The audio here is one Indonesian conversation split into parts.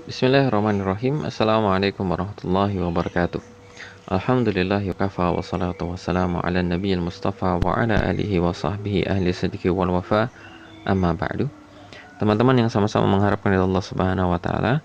Bismillahirrahmanirrahim. Assalamualaikum warahmatullahi wabarakatuh. Alhamdulillah yukafa wa salatu wassalamu ala nabiyil mustafa wa ala alihi wa sahbihi ahli sidqi wal wafa, amma ba'du. Teman-teman yang sama-sama mengharapkan dari Allah Subhanahu wa taala,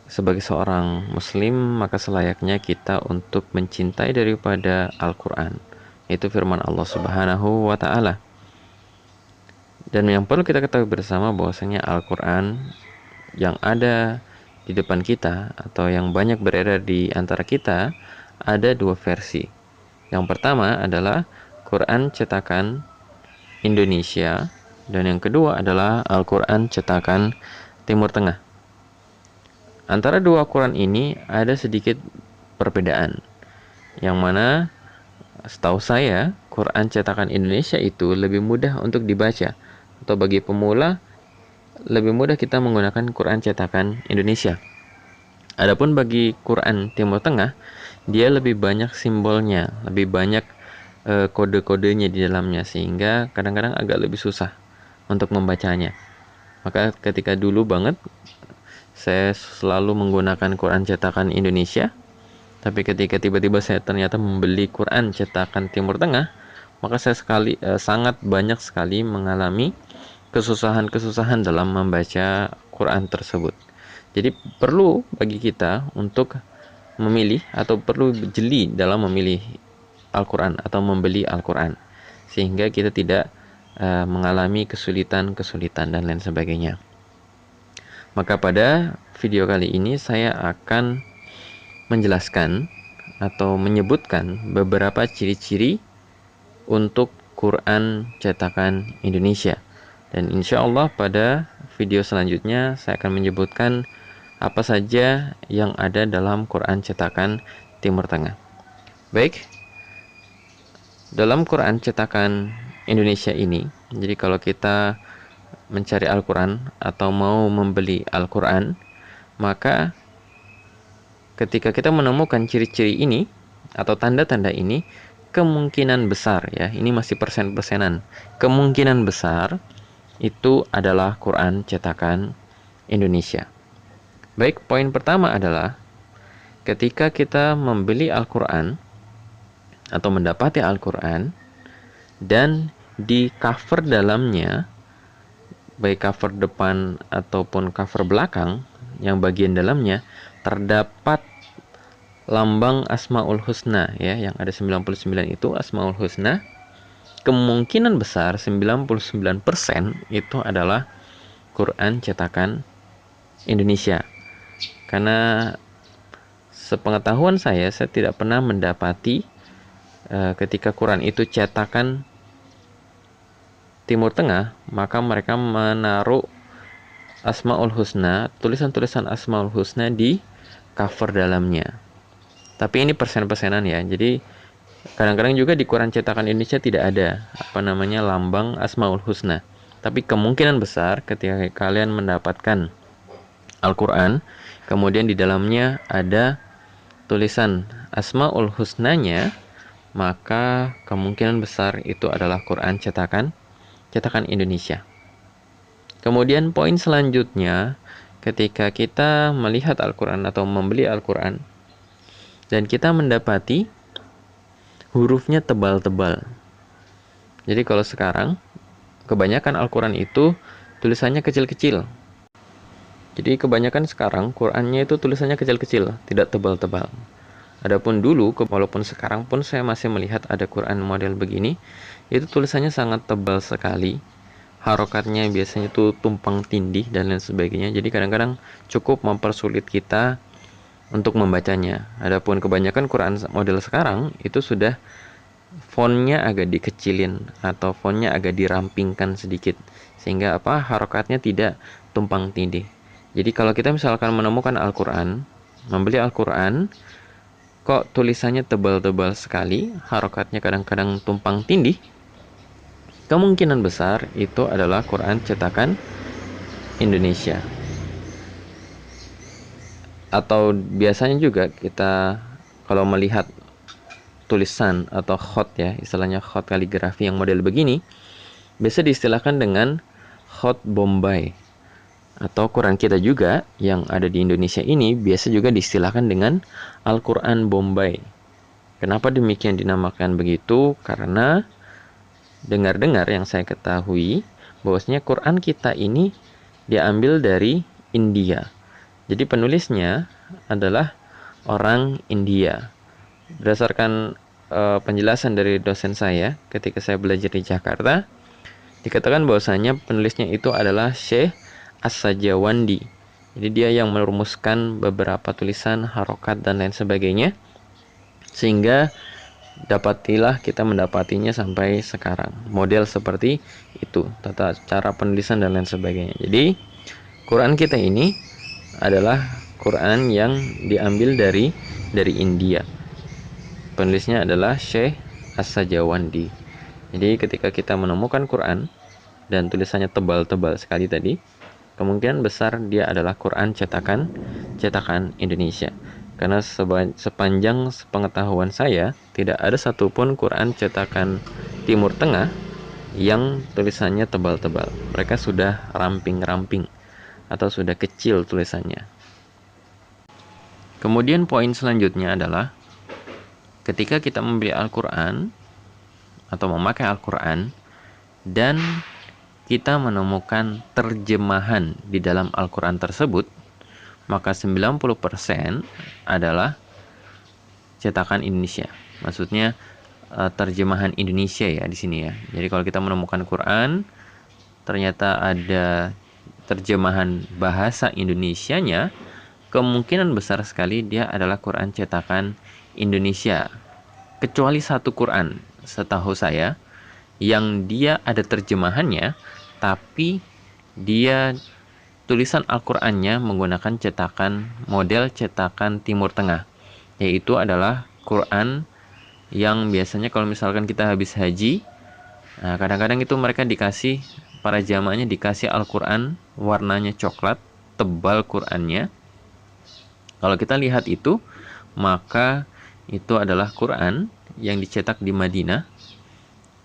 sebagai seorang muslim maka selayaknya kita untuk mencintai daripada Al-Qur'an, yaitu firman Allah Subhanahu wa taala. Dan yang perlu kita ketahui bersama bahwasanya Al-Qur'an yang ada di depan kita atau yang banyak beredar di antara kita ada dua versi. Yang pertama adalah Quran cetakan Indonesia dan yang kedua adalah Al-Quran cetakan Timur Tengah. Antara dua Quran ini ada sedikit perbedaan, yang mana setahu saya Quran cetakan Indonesia itu lebih mudah untuk dibaca, atau bagi pemula lebih mudah kita menggunakan Quran cetakan Indonesia. Adapun bagi Quran Timur Tengah, dia lebih banyak simbolnya, lebih banyak kode-kodenya di dalamnya, sehingga kadang-kadang agak lebih susah untuk membacanya. Maka ketika dulu banget saya selalu menggunakan Quran cetakan Indonesia, tapi ketika tiba-tiba saya ternyata membeli Quran cetakan Timur Tengah, maka saya sangat banyak sekali mengalami kesusahan-kesusahan dalam membaca Quran tersebut. Jadi perlu bagi kita untuk memilih atau perlu jeli dalam memilih Al-Quran atau membeli Al-Quran, sehingga kita tidak mengalami kesulitan-kesulitan dan lain sebagainya. Maka pada video kali ini saya akan menjelaskan atau menyebutkan beberapa ciri-ciri untuk Quran cetakan Indonesia. Dan insya Allah pada video selanjutnya saya akan menyebutkan apa saja yang ada dalam Quran cetakan Timur Tengah. Baik, dalam Quran cetakan Indonesia ini, jadi kalau kita mencari Al-Quran atau mau membeli Al-Quran, maka ketika kita menemukan ciri-ciri ini atau tanda-tanda ini, kemungkinan besar, ya, ini masih persen-persenan, kemungkinan besar itu adalah Quran cetakan Indonesia. Baik, poin pertama adalah ketika kita membeli Al-Quran atau mendapati Al-Quran dan di cover dalamnya, baik cover depan ataupun cover belakang, yang bagian dalamnya terdapat lambang Asmaul Husna, ya, yang ada 99 itu Asmaul Husna, kemungkinan besar 99% itu adalah Quran cetakan Indonesia. Karena sepengetahuan saya tidak pernah mendapati ketika Quran itu cetakan Timur Tengah, maka mereka menaruh Asmaul Husna, tulisan-tulisan Asmaul Husna di cover dalamnya. Tapi ini persen-persenan, ya. Jadi kadang-kadang juga di Quran cetakan Indonesia tidak ada lambang Asmaul Husna. Tapi kemungkinan besar ketika kalian mendapatkan Al-Quran, kemudian di dalamnya ada tulisan Asmaul Husnanya, maka kemungkinan besar itu adalah Quran cetakan Indonesia. Kemudian poin selanjutnya, ketika kita melihat Al-Quran atau membeli Al-Quran dan kita mendapati hurufnya tebal-tebal. Jadi kalau sekarang kebanyakan Al-Quran itu tulisannya kecil-kecil. Jadi kebanyakan sekarang Qurannya itu tulisannya kecil-kecil, tidak tebal-tebal. Adapun dulu, walaupun sekarang pun saya masih melihat ada Quran model begini, itu tulisannya sangat tebal sekali. Harokatnya biasanya itu tumpang tindih dan lain sebagainya. Jadi kadang-kadang cukup mempersulit kita untuk membacanya. Adapun kebanyakan Quran model sekarang itu sudah fontnya agak dikecilin atau fontnya agak dirampingkan sedikit, sehingga harokatnya tidak tumpang tindih. Jadi kalau kita misalkan menemukan Al-Quran, membeli Al-Quran, kok tulisannya tebal-tebal sekali, harokatnya kadang-kadang tumpang tindih, kemungkinan besar itu adalah Quran cetakan Indonesia. Atau biasanya juga kita kalau melihat tulisan atau khot ya, istilahnya khot kaligrafi yang model begini, biasa diistilahkan dengan khot Bombay. Atau Quran kita juga yang ada di Indonesia ini biasa juga diistilahkan dengan Al-Quran Bombay. Kenapa demikian dinamakan begitu? Karena dengar-dengar yang saya ketahui bahwasanya Quran kita ini diambil dari India. Jadi penulisnya adalah orang India. Berdasarkan penjelasan dari dosen saya ketika saya belajar di Jakarta, dikatakan bahwasanya penulisnya itu adalah Syekh As-Sajawandi. Jadi dia yang merumuskan beberapa tulisan, harokat dan lain sebagainya, sehingga kita mendapatinya sampai sekarang. Model seperti itu, tata cara penulisan dan lain sebagainya. Jadi Quran kita ini adalah Quran yang diambil dari India. Penulisnya adalah Syekh As-Sajawandi. Jadi ketika kita menemukan Quran dan tulisannya tebal-tebal sekali tadi, kemungkinan besar dia adalah Quran cetakan Indonesia. Karena sepanjang pengetahuan saya, tidak ada satupun Quran cetakan Timur Tengah yang tulisannya tebal-tebal. Mereka sudah ramping-ramping atau sudah kecil tulisannya. Kemudian poin selanjutnya adalah ketika kita membeli Al-Quran atau memakai Al-Quran dan kita menemukan terjemahan di dalam Al-Quran tersebut, maka 90% adalah cetakan Indonesia. Maksudnya terjemahan Indonesia ya di sini ya. Jadi kalau kita menemukan Quran ternyata ada terjemahan bahasa Indonesianya, kemungkinan besar sekali dia adalah Quran cetakan Indonesia. Kecuali satu Quran setahu saya yang dia ada terjemahannya, tapi dia tulisan Al-Qur'annya menggunakan model cetakan Timur Tengah, yaitu adalah Quran yang biasanya kalau misalkan kita habis haji, nah kadang-kadang itu mereka para jamaahnya dikasih Al-Quran warnanya coklat, tebal Qurannya. Kalau kita lihat itu, maka itu adalah Quran yang dicetak di Madinah,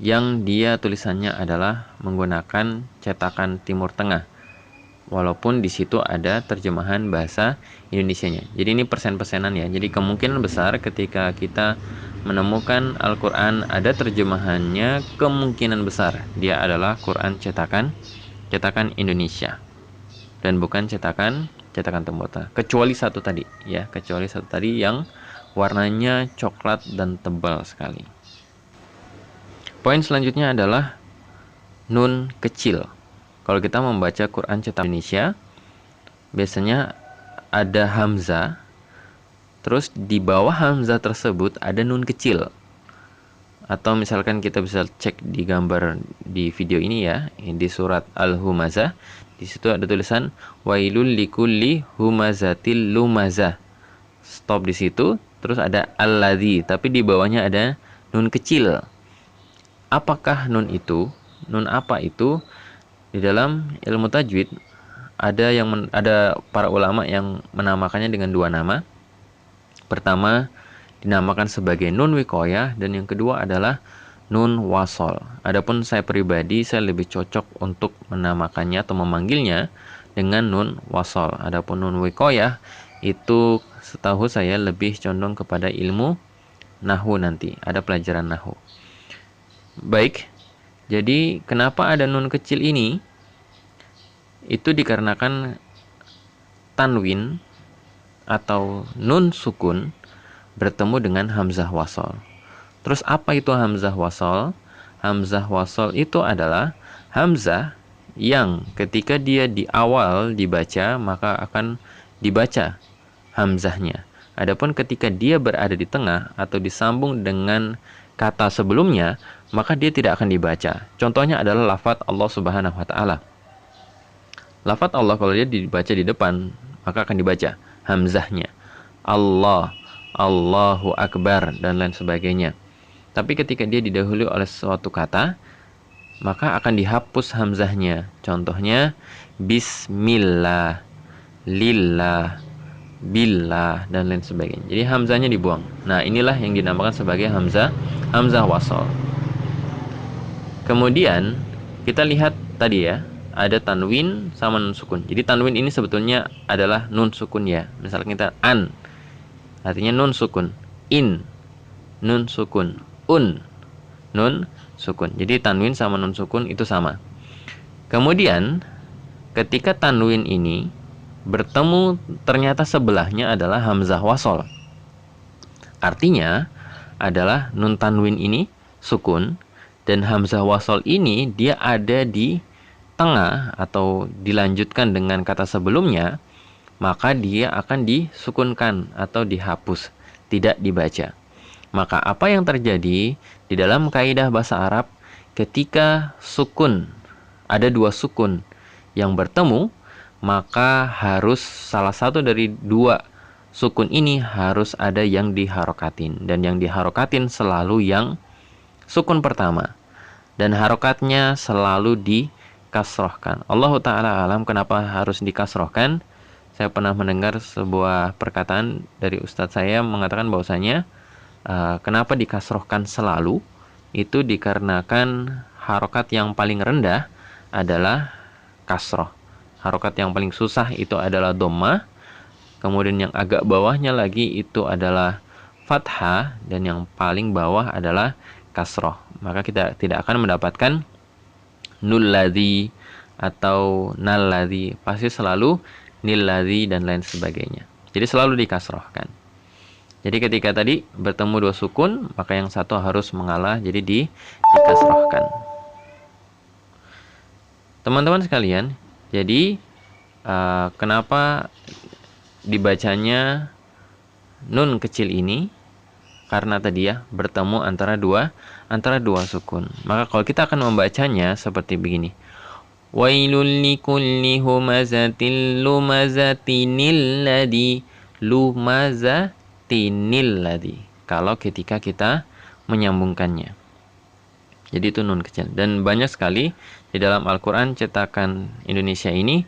yang dia tulisannya adalah menggunakan cetakan Timur Tengah, walaupun di situ ada terjemahan bahasa Indonesianya. Jadi ini persen-persenan ya. Jadi kemungkinan besar ketika kita menemukan Al-Quran ada terjemahannya, kemungkinan besar dia adalah Quran cetakan Indonesia dan bukan cetakan Timur Tengah. Kecuali satu tadi yang warnanya coklat dan tebal sekali. Poin selanjutnya adalah nun kecil. Kalau kita membaca Quran cetakan Indonesia, biasanya ada hamzah, terus di bawah hamzah tersebut ada nun kecil. Atau misalkan kita bisa cek di gambar di video ini ya, di surat Al-Humazah, di situ ada tulisan wailul likulli humazatil lumazah. Stop di situ, terus ada alladzi, tapi di bawahnya ada nun kecil. Apakah nun itu? Nun apa itu? Di dalam ilmu tajwid ada para ulama yang menamakannya dengan dua nama. Pertama dinamakan sebagai nun wiqayah dan yang kedua adalah nun wasol. Adapun saya pribadi saya lebih cocok untuk menamakannya atau memanggilnya dengan nun wasol. Adapun nun wiqayah itu setahu saya lebih condong kepada ilmu nahwu, nanti ada pelajaran nahwu. Baik, jadi kenapa ada nun kecil ini? Itu dikarenakan tanwin atau nun sukun bertemu dengan hamzah wasol. Terus apa itu hamzah wasol? Hamzah wasol itu adalah hamzah yang ketika dia di awal dibaca maka akan dibaca hamzahnya. Adapun ketika dia berada di tengah atau disambung dengan kata sebelumnya, maka dia tidak akan dibaca. Contohnya adalah lafaz Allah Subhanahu wa taala. Lafaz Allah kalau dia dibaca di depan, maka akan dibaca hamzahnya. Allah, Allahu Akbar dan lain sebagainya. Tapi ketika dia didahului oleh suatu kata, maka akan dihapus hamzahnya. Contohnya bismillah, lillah, billah, dan lain sebagainya. Jadi hamzahnya dibuang. Nah, inilah yang dinamakan sebagai hamzah wasal. Kemudian kita lihat tadi ya, ada tanwin sama nun sukun. Jadi tanwin ini sebetulnya adalah nun sukun ya. Misalnya kita an, artinya nun sukun. In, nun sukun. Un, nun sukun. Jadi tanwin sama nun sukun itu sama. Kemudian ketika tanwin ini bertemu, ternyata sebelahnya adalah hamzah wasol. Artinya adalah nun tanwin ini sukun dan hamzah wasol ini dia ada di tengah atau dilanjutkan dengan kata sebelumnya, maka dia akan disukunkan atau dihapus, tidak dibaca. Maka apa yang terjadi di dalam kaidah bahasa Arab ketika sukun, ada dua sukun yang bertemu, maka harus salah satu dari dua sukun ini harus ada yang diharokatin, dan yang diharokatin selalu yang sukun pertama, dan harokatnya selalu dikasrohkan. Allah Ta'ala alam kenapa harus dikasrohkan. Saya pernah mendengar sebuah perkataan dari ustadz saya mengatakan bahwasanya kenapa dikasrohkan selalu, itu dikarenakan harokat yang paling rendah adalah kasroh. Harokat yang paling susah itu adalah dhammah. Kemudian yang agak bawahnya lagi itu adalah fathah. Dan yang paling bawah adalah kasroh. Maka kita tidak akan mendapatkan nulladzi atau nalladzi. Pasti selalu nilladzi dan lain sebagainya. Jadi selalu dikasrohkan. Jadi ketika tadi bertemu dua sukun, maka yang satu harus mengalah, jadi dikasrohkan. Teman-teman sekalian, jadi kenapa dibacanya nun kecil ini? Karena tadi ya bertemu antara dua sukun. Maka kalau kita akan membacanya seperti begini. Wailul likulli humazatil lumazatinil ladzi. Kalau ketika kita menyambungkannya. Jadi itu nun kecil. Dan banyak sekali di dalam Al-Quran cetakan Indonesia ini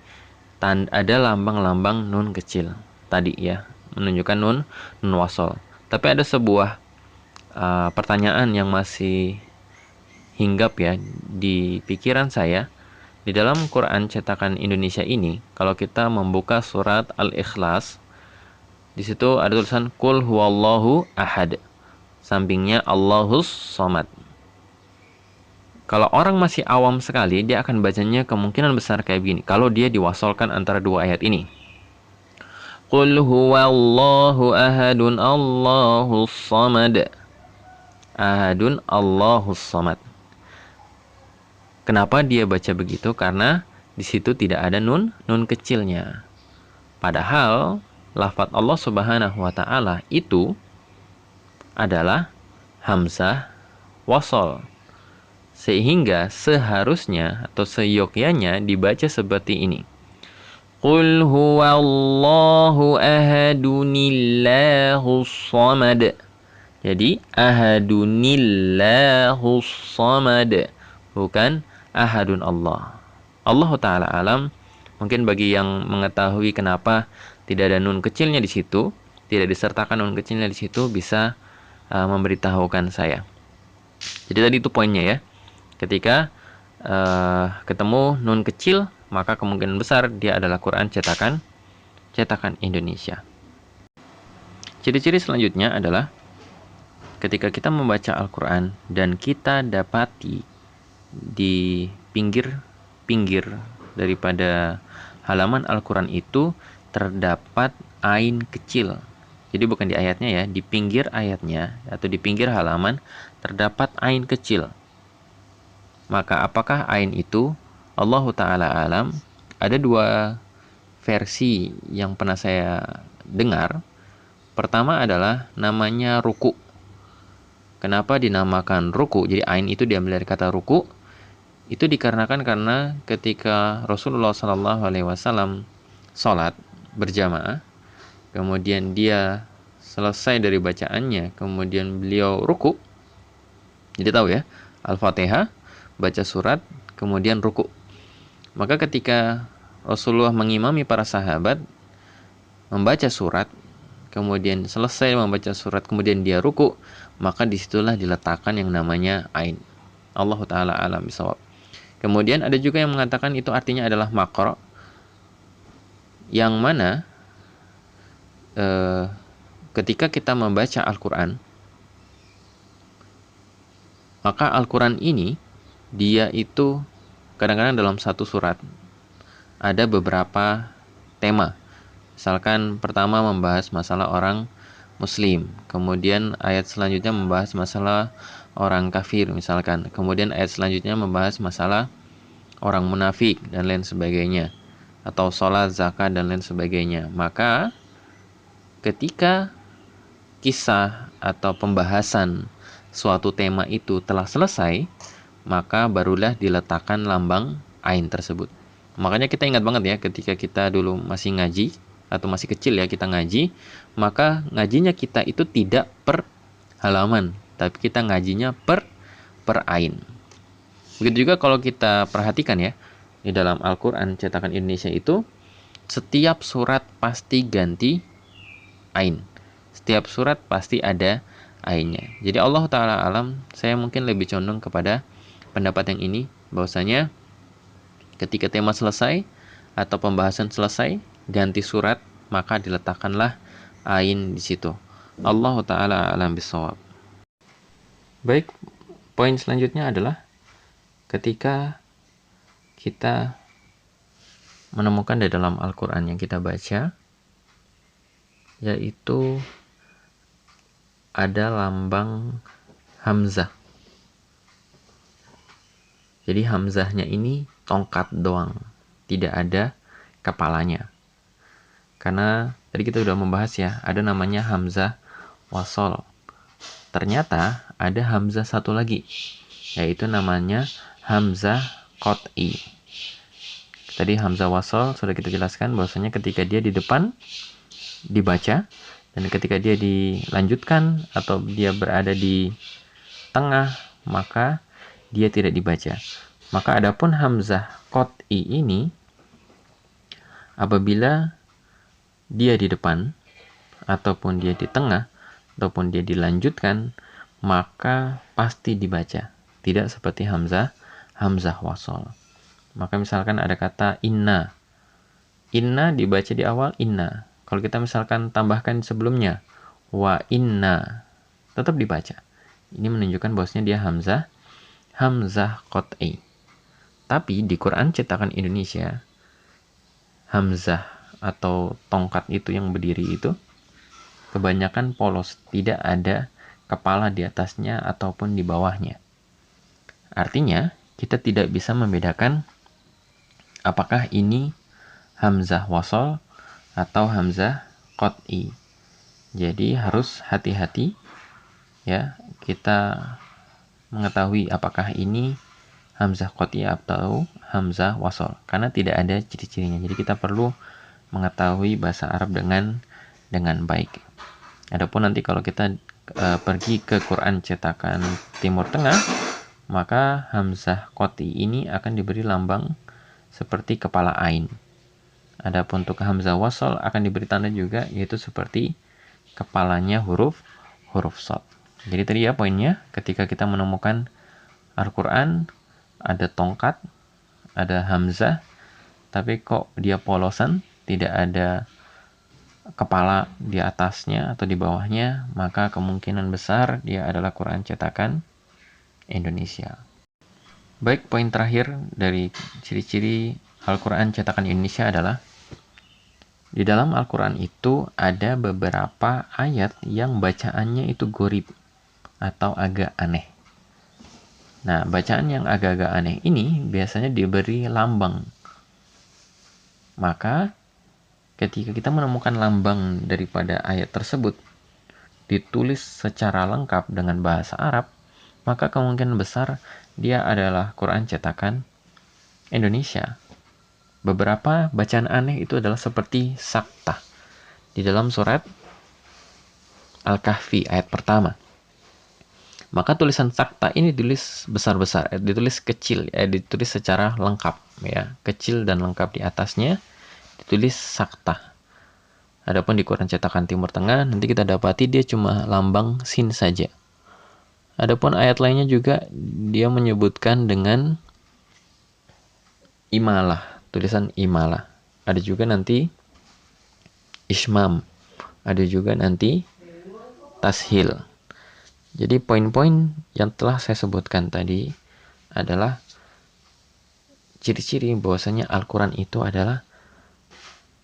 ada lambang-lambang nun kecil tadi ya, menunjukkan nun wasol. Tapi ada sebuah pertanyaan yang masih hinggap ya di pikiran saya. Di dalam Quran cetakan Indonesia ini, kalau kita membuka surat Al-Ikhlas, di situ ada tulisan Qul huwallahu ahad, sampingnya Allahus somad. Kalau orang masih awam sekali, dia akan bacanya kemungkinan besar kayak begini. Kalau dia diwasolkan antara dua ayat ini. Qul huwallahu ahadun Allahus samad. Ahadun Allahus samad. Kenapa dia baca begitu? Karena di situ tidak ada nun kecilnya. Padahal lafaz Allah Subhanahu wa taala itu adalah hamzah wasol. Sehingga seharusnya atau seyogyanya dibaca seperti ini. Qul huwallahu ahadunillahus samad. Jadi ahadunillahus samad, bukan ahadun Allah. Allah Ta'ala alam. Mungkin bagi yang mengetahui kenapa tidak ada nun kecilnya di situ, tidak disertakan nun kecilnya di situ, bisa memberitahukan saya. Jadi tadi itu poinnya ya. Ketika ketemu nun kecil, maka kemungkinan besar dia adalah Quran cetakan Indonesia. Ciri-ciri selanjutnya adalah ketika kita membaca Al-Quran dan kita dapati di pinggir daripada halaman Al-Quran itu terdapat ain kecil. Jadi bukan di ayatnya ya, di pinggir ayatnya atau di pinggir halaman terdapat ain kecil. Maka apakah ain itu? Allah Ta'ala alam. Ada dua versi yang pernah saya dengar. Pertama adalah namanya ruku. Kenapa dinamakan ruku? Jadi ain itu diambil dari kata ruku. Itu dikarenakan karena ketika Rasulullah SAW sholat berjamaah, kemudian dia selesai dari bacaannya, kemudian beliau ruku. Jadi tahu ya, Al-Fatihah, baca surat, kemudian ruku. Maka ketika Rasulullah mengimami para sahabat, membaca surat, kemudian selesai membaca surat, kemudian dia ruku, maka disitulah diletakkan yang namanya ain. Allah Ta'ala alam bisawab. Kemudian ada juga yang mengatakan itu artinya adalah makro, yang mana ketika kita membaca Al-Quran, maka Al-Quran ini dia itu kadang-kadang dalam satu surat ada beberapa tema. Misalkan pertama membahas masalah orang muslim, kemudian ayat selanjutnya membahas masalah orang kafir misalkan, kemudian ayat selanjutnya membahas masalah orang munafik dan lain sebagainya, atau sholat, zakat dan lain sebagainya. Maka ketika kisah atau pembahasan suatu tema itu telah selesai, maka barulah diletakkan lambang ain tersebut. Makanya kita ingat banget ya, ketika kita dulu masih ngaji atau masih kecil ya, kita ngaji, maka ngajinya kita itu tidak per halaman, tapi kita ngajinya per ain. Begitu juga kalau kita perhatikan ya, di dalam Al-Quran cetakan Indonesia itu setiap surat pasti ganti ain. Setiap surat pasti ada ainnya. Jadi Allah Ta'ala alam, saya mungkin lebih condong kepada pendapat yang ini, bahwasanya ketika tema selesai atau pembahasan selesai, ganti surat, maka diletakkanlah ain di situ. Allah Ta'ala alam bisawab. Baik, poin selanjutnya adalah ketika kita menemukan di dalam Al-Quran yang kita baca, yaitu ada lambang hamzah. Jadi hamzahnya ini tongkat doang, tidak ada kepalanya. Karena tadi kita sudah membahas ya, ada namanya hamzah wasol. Ternyata ada hamzah satu lagi, yaitu namanya hamzah qat'i. Tadi hamzah wasol sudah kita jelaskan bahwasanya ketika dia di depan dibaca, dan ketika dia dilanjutkan atau dia berada di tengah, maka dia tidak dibaca. Maka adapun hamzah qat'i ini, apabila dia di depan ataupun dia di tengah ataupun dia dilanjutkan, maka pasti dibaca, tidak seperti hamzah wasol. Maka misalkan ada kata inna dibaca di awal inna. Kalau kita misalkan tambahkan sebelumnya wa inna, tetap dibaca. Ini menunjukkan bahwasanya dia hamzah qat'i. Tapi di Quran cetakan Indonesia, hamzah atau tongkat itu yang berdiri itu kebanyakan polos, tidak ada kepala di atasnya ataupun di bawahnya. Artinya kita tidak bisa membedakan apakah ini hamzah wasol atau hamzah qat'i. Jadi harus hati-hati ya, kita mengetahui apakah ini hamzah qat'i atau hamzah wasol, karena tidak ada ciri-cirinya. Jadi kita perlu mengetahui bahasa Arab dengan baik. Adapun nanti kalau kita pergi ke Quran cetakan Timur Tengah, maka hamzah qat'i ini akan diberi lambang seperti kepala ain. Adapun untuk hamzah wasol akan diberi tanda juga, yaitu seperti kepalanya huruf shad. Jadi tadi ya poinnya, ketika kita menemukan Al-Quran ada tongkat, ada hamzah, tapi kok dia polosan, tidak ada kepala di atasnya atau di bawahnya, maka kemungkinan besar dia adalah Quran cetakan Indonesia. Baik, poin terakhir dari ciri-ciri Al-Quran cetakan Indonesia adalah di dalam Al-Quran itu ada beberapa ayat yang bacaannya itu gharib atau agak aneh. Nah, bacaan yang agak-agak aneh ini biasanya diberi lambang. Maka ketika kita menemukan lambang daripada ayat tersebut ditulis secara lengkap dengan bahasa Arab, maka kemungkinan besar dia adalah Quran cetakan Indonesia. Beberapa bacaan aneh itu adalah seperti saktah di dalam surat Al-Kahfi ayat pertama. Maka tulisan saktah ini ditulis besar-besar, ditulis kecil, ditulis secara lengkap ya, kecil dan lengkap di atasnya ditulis saktah. Adapun di Quran cetakan Timur Tengah nanti kita dapati dia cuma lambang sin saja. Adapun ayat lainnya juga dia menyebutkan dengan imalah, tulisan imalah. Ada juga nanti ismam. Ada juga nanti tashil. Jadi poin-poin yang telah saya sebutkan tadi adalah ciri-ciri bahwasanya Al-Quran itu adalah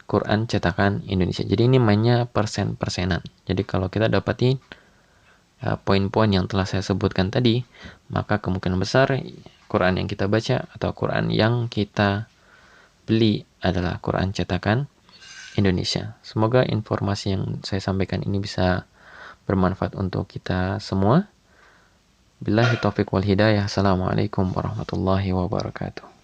Quran cetakan Indonesia. Jadi ini mainnya persen-persenan. Jadi kalau kita dapati poin-poin yang telah saya sebutkan tadi, maka kemungkinan besar Quran yang kita baca atau Quran yang kita beli adalah Quran cetakan Indonesia. Semoga informasi yang saya sampaikan ini bisa bermanfaat untuk kita semua. Billahi taufiq wal hidayah. Assalamualaikum warahmatullahi wabarakatuh.